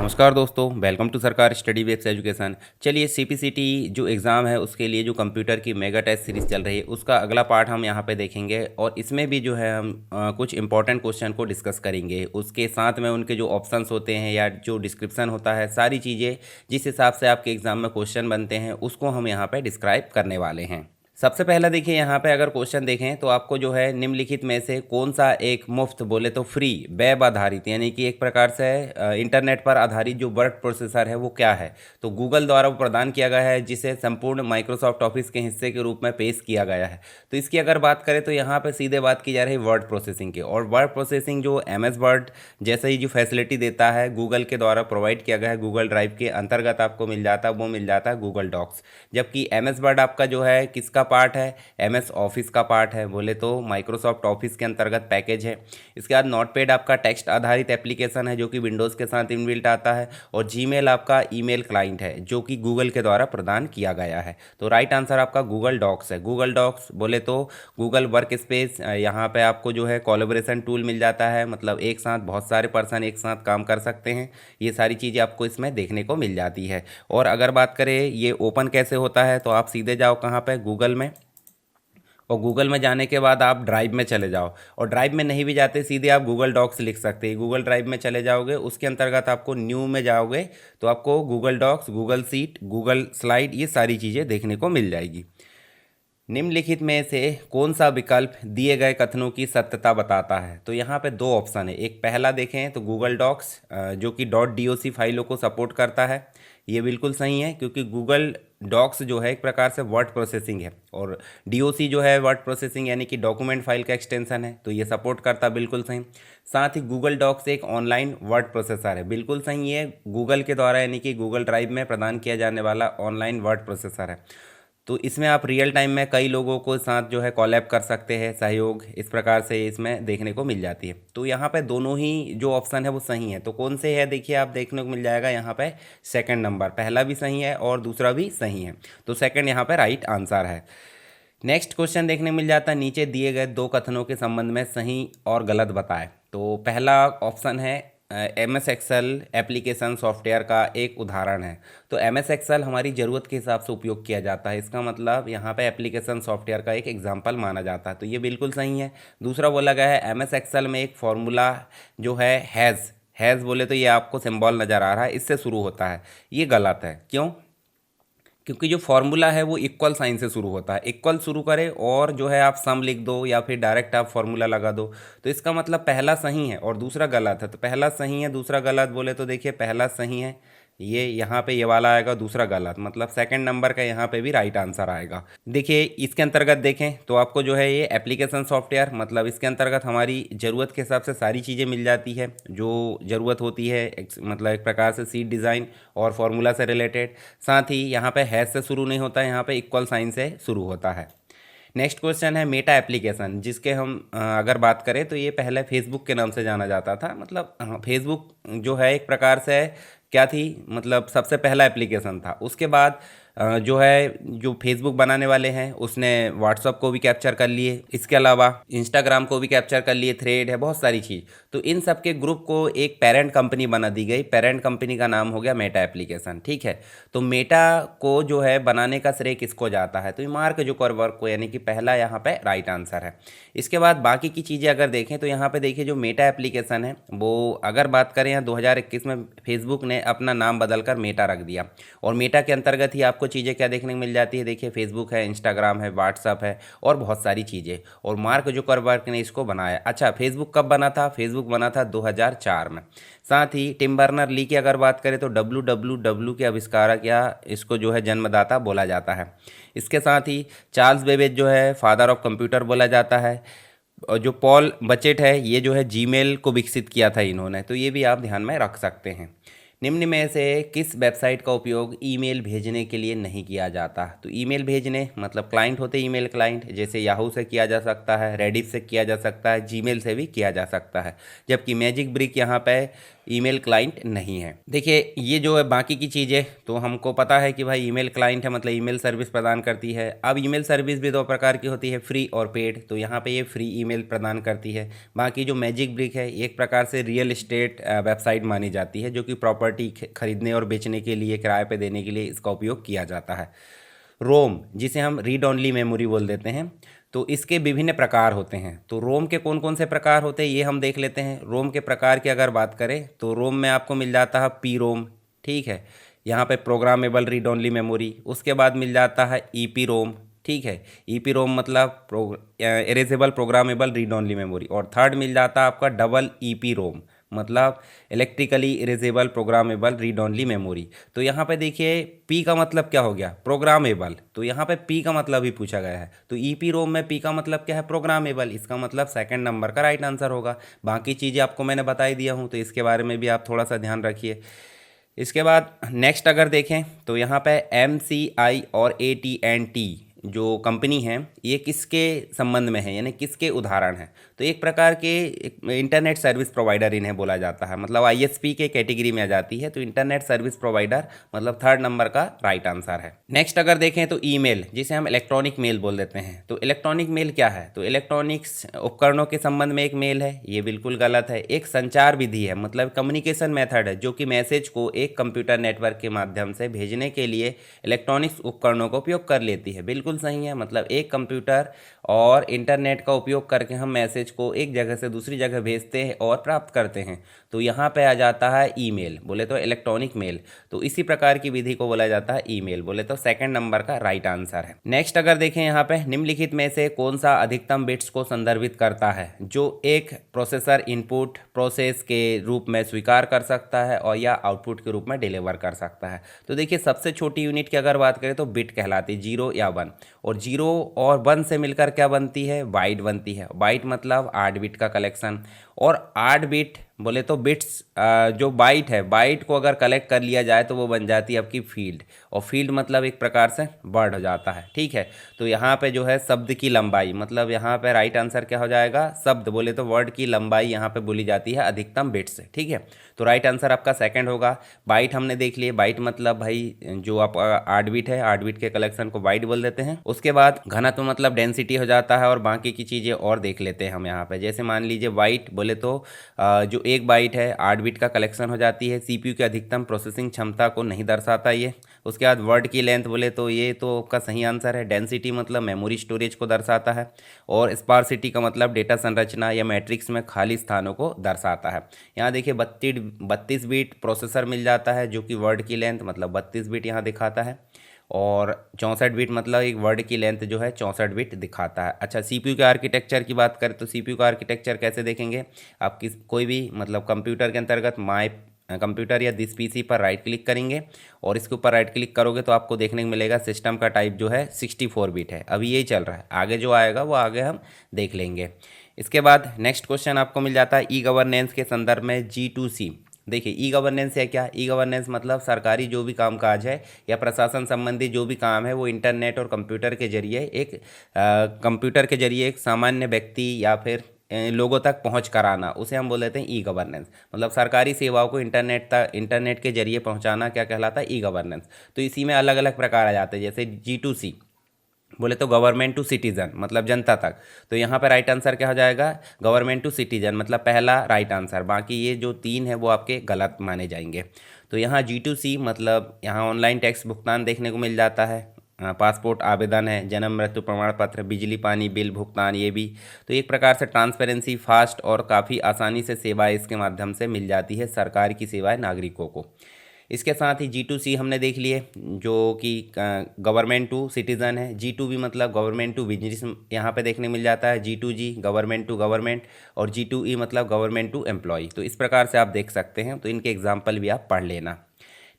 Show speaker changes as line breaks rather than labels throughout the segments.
नमस्कार दोस्तों, welcome to सरकार स्टडी बेस्ड एजुकेशन। चलिए सीपीसीटी जो एग्ज़ाम है उसके लिए जो कंप्यूटर की मेगा टेस्ट सीरीज़ चल रही है उसका अगला पार्ट हम यहाँ पे देखेंगे और इसमें भी जो है हम कुछ इंपॉर्टेंट क्वेश्चन को डिस्कस करेंगे। उसके साथ में उनके जो ऑप्शंस होते हैं या जो डिस्क्रिप्शन होता है, सारी चीज़ें जिस हिसाब से आपके एग्ज़ाम में क्वेश्चन बनते हैं उसको हम यहाँ पर डिस्क्राइब करने वाले हैं। सबसे पहला देखिए, यहाँ पे अगर क्वेश्चन देखें तो आपको जो है निम्नलिखित में से कौन सा एक मुफ्त बोले तो फ्री वेब आधारित यानी कि एक प्रकार से इंटरनेट पर आधारित जो वर्ड प्रोसेसर है वो क्या है। तो गूगल द्वारा वो प्रदान किया गया है जिसे संपूर्ण माइक्रोसॉफ्ट ऑफिस के हिस्से के रूप में पेश किया गया है। तो इसकी अगर बात करें तो यहाँ पे सीधे बात की जा रही है वर्ड प्रोसेसिंग की, और वर्ड प्रोसेसिंग जो MS वर्ड जैसे ही जो फैसिलिटी देता है गूगल के द्वारा प्रोवाइड किया गया है, गूगल ड्राइव के अंतर्गत आपको मिल जाता है, वो मिल जाता है गूगल डॉक्स। जबकि MS वर्ड आपका जो है किसका पार्ट है, MS ऑफिस का पार्ट है, बोले तो माइक्रोसॉफ्ट ऑफिस के अंतर्गत पैकेज है। इसके बाद नोटपैड आपका टेक्स्ट आधारित एप्लीकेशन है जो कि विंडोज़ के साथ इनबिल्ट आता है, और जीमेल आपका ईमेल क्लाइंट है जो कि गूगल के द्वारा प्रदान किया गया है। तो राइट आंसर आपका गूगल डॉक्स है। गूगल डॉक्स बोले तो गूगल वर्क स्पेस, यहाँ पे आपको जो है कोलैबोरेशन टूल मिल जाता है, मतलब एक साथ बहुत सारे पर्सन एक साथ काम कर सकते हैं। ये सारी चीज़ें आपको इसमें देखने को मिल जाती है। और अगर बात करें ये ओपन कैसे होता है, तो आप सीधे जाओ कहाँ पे, गूगल में, और गूगल में जाने के बाद आप ड्राइव में चले जाओ, और ड्राइव में नहीं भी जाते सीधे आप गूगल डॉक्स लिख सकते हैं। गूगल ड्राइव में चले जाओगे, उसके अंतर्गत आपको न्यू में जाओगे तो आपको Google docs, Google sheet, Google slide, ये सारी चीज़ें देखने को मिल जाएगी। निम्नलिखित में से कौन सा विकल्प दिए गए कथनों की सत्यता बताता है। तो यहाँ पे दो ऑप्शन है। एक पहला देखें तो गूगल डॉक्स जो कि .doc फाइलों को सपोर्ट करता है, ये बिल्कुल सही है क्योंकि गूगल डॉक्स जो है एक प्रकार से वर्ड प्रोसेसिंग है, और DOC जो है वर्ड प्रोसेसिंग यानी कि डॉक्यूमेंट फाइल का एक्सटेंशन है, तो ये सपोर्ट करता, बिल्कुल सही। साथ ही गूगल डॉक्स एक ऑनलाइन वर्ड प्रोसेसर है, बिल्कुल सही है, गूगल के द्वारा यानी कि गूगल ड्राइव में प्रदान किया जाने वाला ऑनलाइन वर्ड प्रोसेसर है। तो इसमें आप रियल टाइम में कई लोगों को साथ जो है कॉलैब कर सकते हैं, सहयोग इस प्रकार से इसमें देखने को मिल जाती है। तो यहाँ पे दोनों ही जो ऑप्शन है वो सही है। तो कौन से है देखिए, आप देखने को मिल जाएगा यहाँ पे सेकंड नंबर, पहला भी सही है और दूसरा भी सही है, तो सेकंड यहाँ पे राइट आंसर है। नेक्स्ट क्वेश्चन देखने मिल जाता है, नीचे दिए गए दो कथनों के संबंध में सही और गलत बताएं। तो पहला ऑप्शन है MS एक्सेल एप्लीकेशन सॉफ्टवेयर का एक उदाहरण है। तो MS एक्सेल हमारी ज़रूरत के हिसाब से उपयोग किया जाता है, इसका मतलब यहाँ पे एप्लीकेशन सॉफ्टवेयर का एक एग्जांपल माना जाता है, तो ये बिल्कुल सही है। दूसरा बोला गया है MS एक्सेल में एक फॉर्मूला जो है हैज़ बोले तो ये आपको सिंबल नज़र आ रहा है, इससे शुरू होता है, ये गलत है। क्यों? क्योंकि जो फॉर्मूला है वो इक्वल साइन से शुरू होता है, इक्वल शुरू करें और जो है आप सम लिख दो या फिर डायरेक्ट आप फॉर्मूला लगा दो, तो इसका मतलब पहला सही है और दूसरा गलत है। तो पहला सही है, दूसरा गलत, बोले तो देखिए पहला सही है, ये यहाँ पे ये वाला आएगा, दूसरा गलत, मतलब सेकंड नंबर का यहाँ पे भी राइट आंसर आएगा। देखिए इसके अंतर्गत देखें तो आपको जो है ये एप्लीकेशन सॉफ्टवेयर, मतलब इसके अंतर्गत हमारी ज़रूरत के हिसाब से सारी चीज़ें मिल जाती है जो ज़रूरत होती है, मतलब एक प्रकार से सीट डिज़ाइन और फार्मूला से रिलेटेड। साथ ही यहाँ पे हैश से शुरू नहीं होता है, यहाँ पे इक्वल साइन से शुरू होता है। नेक्स्ट क्वेश्चन है मेटा एप्लीकेशन, जिसके हम अगर बात करें तो ये पहले फेसबुक के नाम से जाना जाता था, मतलब फेसबुक जो है एक प्रकार से क्या थी, मतलब सबसे पहला एप्लीकेशन था। उसके बाद जो है जो फेसबुक बनाने वाले हैं उसने व्हाट्सअप को भी कैप्चर कर लिए, इसके अलावा इंस्टाग्राम को भी कैप्चर कर लिए, थ्रेड है, बहुत सारी चीज़। तो इन सब के ग्रुप को एक पेरेंट कंपनी बना दी गई, पेरेंट कंपनी का नाम हो गया मेटा एप्लीकेशन, ठीक है। तो मेटा को जो है बनाने का श्रेय किसको जाता है, तो ये मार्क जुकरबर्ग को, यानी कि पहला यहाँ पे राइट आंसर है। इसके बाद बाकी की चीज़ें अगर देखें तो यहाँ पे देखिए जो मेटा एप्लीकेशन है वो अगर बात करें यहाँ 2021 में फेसबुक ने अपना नाम बदलकर मेटा रख दिया, और मेटा के अंतर्गत ही आपको चीज़ें क्या देखने को मिल जाती है, देखिए फेसबुक है, इंस्टाग्राम है, व्हाट्सअप है और बहुत सारी चीज़ें, और मार्क जुकरबर्ग ने इसको बनाया। अच्छा, फेसबुक कब बना था? फेसबुक बना था 2004 में। साथ ही टिम बर्नर ली की अगर बात करें तो WWW के आविष्कारक या इसको जो है जन्मदाता बोला जाता है। इसके साथ ही चार्ल्स बेबेज जो है फादर ऑफ कंप्यूटर बोला जाता है, और जो पॉल बचेट है ये जो है जीमेल को विकसित किया था इन्होंने, तो ये भी आप ध्यान में रख सकते हैं। निम्न में से किस वेबसाइट का उपयोग ईमेल भेजने के लिए नहीं किया जाता? तो ईमेल भेजने मतलब क्लाइंट होते हैं, ईमेल क्लाइंट, जैसे याहू से किया जा सकता है, रेडिफ से किया जा सकता है, जीमेल से भी किया जा सकता है। जबकि मैजिक ब्रिक यहाँ पे ईमेल क्लाइंट नहीं है। देखिए ये जो है बाकी की चीज़ें तो हमको पता है कि भाई ईमेल क्लाइंट है मतलब ईमेल सर्विस प्रदान करती है। अब ईमेल सर्विस भी दो प्रकार की होती है, फ्री और पेड। तो यहाँ पे ये फ्री ईमेल प्रदान करती है। बाकी जो मैजिक ब्रिक है एक प्रकार से रियल एस्टेट वेबसाइट मानी जाती है, जो कि प्रॉपर्टी खरीदने और बेचने के लिए, किराए पे देने के लिए इसका उपयोग किया जाता है। रोम, जिसे हम रीड ओनली मेमोरी बोल देते हैं, तो इसके विभिन्न प्रकार होते हैं। तो रोम के कौन कौन से प्रकार होते हैं ये हम देख लेते हैं। रोम के प्रकार की अगर बात करें तो रोम में आपको मिल जाता है पी रोम, ठीक है, यहाँ पे प्रोग्रामेबल रीड ओनली मेमोरी। उसके बाद मिल जाता है ई पी रोम, ठीक है, ई पी रोम मतलब erasable programmable read only memory. और थर्ड मिल जाता है आपका डबल ई पी रोम, मतलब electrically erasable programmable read only memory. तो यहाँ पे देखिए पी का मतलब क्या हो गया, प्रोग्रामेबल। तो यहाँ पे पी का मतलब ही पूछा गया है, तो ई पी रोम में पी का मतलब क्या है, प्रोग्रामेबल। इसका मतलब सेकंड नंबर का राइट आंसर होगा। बाकी चीज़ें आपको मैंने बता ही दिया हूँ, तो इसके बारे में भी आप थोड़ा सा ध्यान रखिए। इसके बाद नेक्स्ट अगर देखें तो यहाँ पे एम सी आई और ए टी एन टी जो कंपनी है ये किसके संबंध में है, यानी किसके उदाहरण हैं। तो एक प्रकार के इंटरनेट सर्विस प्रोवाइडर इन्हें बोला जाता है, मतलब आईएसपी के कैटेगरी में आ जाती है। तो इंटरनेट सर्विस प्रोवाइडर मतलब थर्ड नंबर का राइट आंसर है। नेक्स्ट अगर देखें तो ईमेल, जिसे हम इलेक्ट्रॉनिक मेल बोल देते हैं। तो इलेक्ट्रॉनिक मेल क्या है, तो इलेक्ट्रॉनिक्स उपकरणों के संबंध में एक मेल है, ये बिल्कुल गलत है। एक संचार विधि है, मतलब कम्युनिकेशन मेथड है, जो कि मैसेज को एक कंप्यूटर नेटवर्क के माध्यम से भेजने के लिए इलेक्ट्रॉनिक्स उपकरणों का उपयोग कर लेती है। बिल्कुल सही है, मतलब एक कंप्यूटर और इंटरनेट का उपयोग करके हम मैसेज को एक जगह से दूसरी जगह भेजते हैं और प्राप्त करते हैं। तो यहाँ पे आ जाता है ईमेल, बोले तो इलेक्ट्रॉनिक मेल। तो इसी प्रकार की विधि को बोला जाता है ईमेल, बोले तो सेकंड नंबर का राइट आंसर है। नेक्स्ट अगर देखें यहाँ पे निम्नलिखित में से कौन सा अधिकतम बिट्स को संदर्भित करता है, जो एक प्रोसेसर इनपुट प्रोसेस के रूप में स्वीकार कर सकता है और या आउटपुट के रूप में डिलीवर कर सकता है। तो देखिए सबसे छोटी यूनिट की अगर बात करें तो बिट कहलाती है, 0 या 1। और 0 और 1 से मिलकर क्या बनती है, बाइट बनती है। बाइट मतलब 8 बिट का कलेक्शन। और 8 बिट बोले तो बिट्स जो बाइट है, बाइट को अगर कलेक्ट कर लिया जाए तो वो बन जाती है आपकी फील्ड। और फील्ड मतलब एक प्रकार से वर्ड हो जाता है, ठीक है। तो यहाँ पे जो है शब्द की लंबाई, मतलब यहाँ पे राइट आंसर क्या हो जाएगा, शब्द बोले तो वर्ड की लंबाई यहाँ पे बोली जाती है अधिकतम बिट्स, ठीक है। तो राइट आंसर आपका सेकंड होगा। बाइट हमने देख लिए, बाइट मतलब भाई जो आप 8 बिट है, 8 बिट के कलेक्शन को बाइट बोल देते हैं। उसके बाद घनत्व मतलब डेंसिटी हो जाता है। और बाकी की चीज़ें और देख लेते हैं हम यहाँ पे। जैसे मान लीजिए बाइट बोले तो जो एक बाइट है 8 बिट का कलेक्शन हो जाती है। सीपीयू की अधिकतम प्रोसेसिंग क्षमता को नहीं दर्शाता ये। उसके बाद वर्ड की लेंथ बोले तो ये तो आपका सही आंसर है। डेंसिटी मतलब मेमोरी स्टोरेज को दर्शाता है। और स्पार्सिटी का मतलब डेटा संरचना या मैट्रिक्स में खाली स्थानों को दर्शाता है। यहाँ देखिए 32 बिट प्रोसेसर मिल जाता है, जो कि वर्ड की लेंथ मतलब 32 बिट यहाँ दिखाता है। और 64 बिट मतलब एक वर्ड की लेंथ जो है 64 बिट दिखाता है। अच्छा, सीपीयू के आर्किटेक्चर की बात करें तो सीपीयू का आर्किटेक्चर कैसे देखेंगे, आप कोई भी मतलब कंप्यूटर के अंतर्गत माय कंप्यूटर या दिस पीसी पर राइट क्लिक करेंगे और इसके ऊपर राइट क्लिक करोगे तो आपको देखने को मिलेगा सिस्टम का टाइप जो है 64 बिट है। अभी यही चल रहा है, आगे जो आएगा वो आगे हम देख लेंगे। इसके बाद नेक्स्ट क्वेश्चन आपको मिल जाता है ई गवर्नेंस के संदर्भ में G2C। देखिए ई गवर्नेंस है क्या, ई गवर्नेंस मतलब सरकारी जो भी कामकाज है या प्रशासन संबंधी जो भी काम है वो इंटरनेट और कंप्यूटर के जरिए एक सामान्य व्यक्ति या फिर लोगों तक पहुंच कराना, उसे हम बोल देते हैं ई गवर्नेंस। मतलब सरकारी सेवाओं को इंटरनेट के जरिए पहुंचाना क्या कहलाता है, ई गवर्नेंस। तो इसी में अलग अलग प्रकार आ जाते हैं। जैसे G2C बोले तो गवर्नमेंट टू सिटीजन मतलब जनता तक। तो यहाँ पे राइट आंसर क्या हो जाएगा, गवर्नमेंट टू सिटीजन मतलब पहला राइट आंसर। बाकी ये जो 3 है वो आपके गलत माने जाएंगे। तो यहाँ G2C मतलब यहाँ ऑनलाइन टैक्स भुगतान देखने को मिल जाता है। पासपोर्ट आवेदन है, जन्म मृत्यु प्रमाण पत्र, बिजली पानी बिल भुगतान, ये भी। तो एक प्रकार से ट्रांसपेरेंसी, फास्ट और काफ़ी आसानी से सेवाएं इसके माध्यम से मिल जाती है, सरकार की सेवाएं नागरिकों को। इसके साथ ही G2C हमने देख लिए जो कि गवर्नमेंट टू सिटीज़न है। G2B मतलब गवर्नमेंट टू बिजनेस यहाँ पे देखने मिल जाता है। G2G गवर्नमेंट टू गवर्नमेंट और G2E मतलब गवर्नमेंट टू एम्प्लॉय। तो इस प्रकार से आप देख सकते हैं। तो इनके एग्जाम्पल भी आप पढ़ लेना।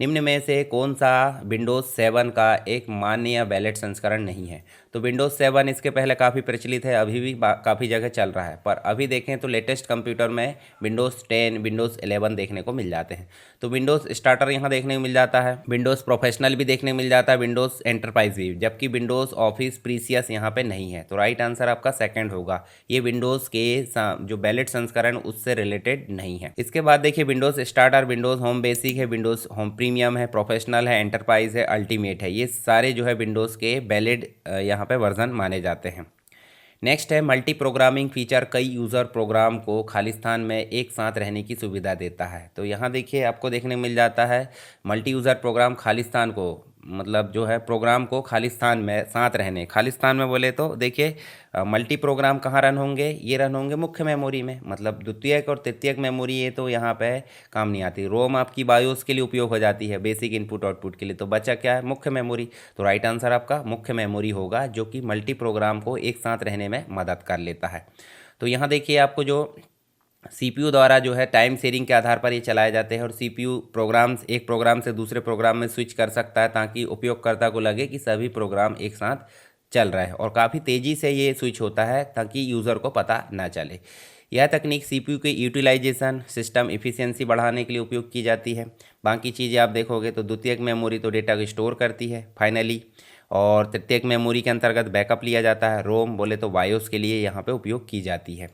निम्न में से कौन सा विंडोज़ 7 का एक मान्य या वैलिड संस्करण नहीं है, तो विंडोज़ 7 इसके पहले काफ़ी प्रचलित है, अभी भी काफ़ी जगह चल रहा है, पर अभी देखें तो लेटेस्ट कंप्यूटर में विंडोज़ 10, विंडोज़ 11 देखने को मिल जाते हैं। तो विंडोज़ स्टार्टर यहाँ देखने को मिल जाता है, विंडोज़ प्रोफेशनल भी देखने को मिल जाता है, विंडोज़ एंटरप्राइज भी, जबकि विंडोज़ ऑफिस प्रीसियस यहाँ पे नहीं है। तो राइट आंसर आपका सेकंड होगा, ये विंडोज़ के जो बैलेट संस्करण उससे रिलेटेड नहीं है। इसके बाद देखिए Windows starter, Windows home basic है, विंडोज़ होम प्रीमियम है, प्रोफेशनल है, एंटरप्राइज है, अल्टीमेट है, ये सारे जो है विंडोज़ के वैलिड यहाँ पे वर्जन माने जाते हैं। नेक्स्ट है मल्टी प्रोग्रामिंग फीचर कई यूज़र प्रोग्राम को खालिस्तान में एक साथ रहने की सुविधा देता है। तो यहाँ देखिए आपको देखने को मिल जाता है मल्टी यूज़र प्रोग्राम खालिस्तान को, मतलब जो है प्रोग्राम को खालिस्तान में साथ रहने, खालिस्तान में बोले तो देखिए मल्टी प्रोग्राम कहाँ रन होंगे, ये रन होंगे मुख्य मेमोरी में, मतलब द्वितीयक और तृतीयक मेमोरी ये तो यहाँ पे काम नहीं आती। रोम आपकी बायोस के लिए उपयोग हो जाती है, बेसिक इनपुट आउटपुट के लिए, तो बचा क्या है, मुख्य मेमोरी। तो राइट आंसर आपका मुख्य मेमोरी होगा, जो कि मल्टी प्रोग्राम को एक साथ रहने में मदद कर लेता है। तो यहाँ देखिए आपको जो सीपीयू द्वारा जो है टाइम शेयरिंग के आधार पर ये चलाए जाते हैं, और सीपीयू प्रोग्राम्स एक प्रोग्राम से दूसरे प्रोग्राम में स्विच कर सकता है, ताकि उपयोगकर्ता को लगे कि सभी प्रोग्राम एक साथ चल रहा है, और काफ़ी तेज़ी से ये स्विच होता है ताकि यूज़र को पता ना चले। यह तकनीक सीपीयू के यूटिलाइजेशन, सिस्टम इफ़िशियंसी बढ़ाने के लिए उपयोग की जाती है। बाकी चीज़ें आप देखोगे तो द्वितीयक मेमोरी तो डेटा को स्टोर करती है फाइनली, और तृतीयक मेमोरी के अंतर्गत बैकअप लिया जाता है। रोम बोले तो बायोस के लिए यहाँ पे उपयोग की जाती है।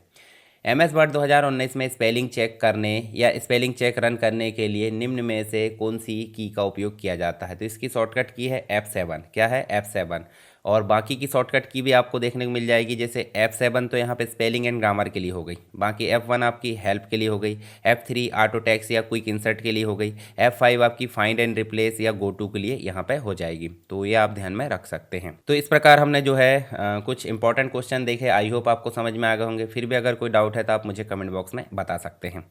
MS वर्ड 2019 में स्पेलिंग चेक करने या स्पेलिंग चेक रन करने के लिए निम्न में से कौन सी की का उपयोग किया जाता है? तो इसकी शॉर्टकट की है F7। क्या है? F7। और बाकी की शॉर्टकट की भी आपको देखने को मिल जाएगी, जैसे F7 तो यहाँ पे स्पेलिंग एंड ग्रामर के लिए हो गई, बाकी F1 आपकी हेल्प के लिए हो गई, F3 ऑटो टेक्स्ट या क्विक इंसर्ट के लिए हो गई, F5 आपकी फाइंड एंड रिप्लेस या गो टू के लिए यहाँ पे हो जाएगी। तो ये आप ध्यान में रख सकते हैं। तो इस प्रकार हमने जो है कुछ इंपॉर्टेंट क्वेश्चन देखे, आई होप आपको समझ में आ गए होंगे। फिर भी अगर कोई डाउट है तो आप मुझे कमेंट बॉक्स में बता सकते हैं।